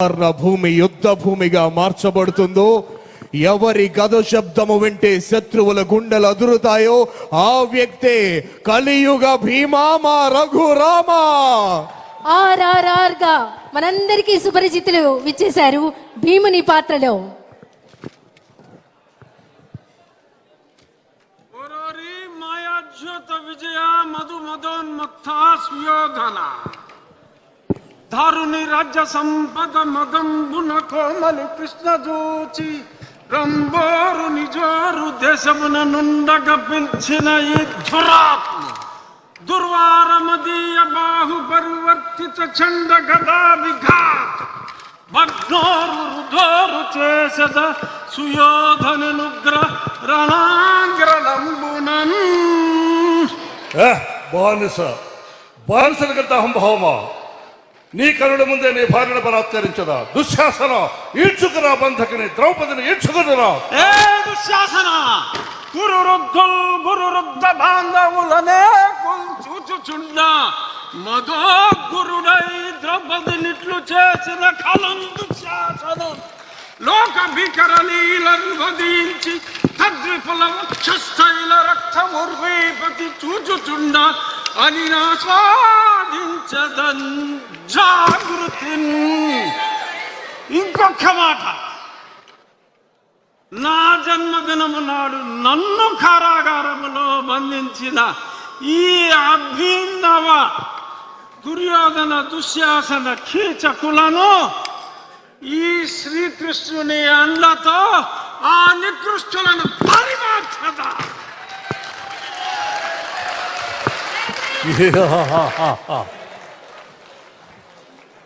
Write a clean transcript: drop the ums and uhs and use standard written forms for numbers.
భూమి యుద్ధ భూమిగా మార్చబడుతుందో, ఎవరి గద శబ్దము వింటే శత్రువుల గుండెలు అదురుతాయో ఆ వ్యక్తే కలియుగ భీమా మా రఘురామ. ఆర్ఆర్ఆర్ గా మనందరికీ సుపరిచితులు విచ్చేశారు భీముని పాత్రలో. విజయ మధు మదోన్మత్థాస్యోధన దారుని రాజ్య సంపద మదంబున కోమలి కృష్ణ జూచి రంబోరు నిజోరు దేశమున నుండగ పిలిచిన ఈ ధురాత్మ దుర్వారమదీయ బాహు పరివర్తిత చండ గదా విఘాత భగ్నోరు రుధోరు చేసద సుయోధనుగ్ర రణాంగ్రలంబునన్. బానిసలకంత అహంభావమా? నీ కనుల ముందే నీ భార్యను బలాత్కరించదా? దుశ్శాసన, ఈడ్చుకురా బంధకిని, ద్రౌపదిని ఈడ్చుకురా. ఏ దుశ్శాసన, గురురుద్ధ బాంధవులనే చూచుచుండ మధో గురుడై ద్రౌపదినిట్లు చేసిన కలం దుశ్శాసనం. లోక భీకర లీలను వధించి తద్విపుల వక్షస్థైల రక్తముర్వీపతి చూచుచుండ అని ఆస్వాదించదన్ జాగృతి. ఇంకొక మాట, నా జన్మదినము నాడు నన్ను కారాగారములో బంధించిన ఈ అభినవ దుర్యోధన దుశ్శాసన కీచకులను ఈ శ్రీకృష్ణుని అండతో ఆ నికృష్టులను పరిమార్చదా.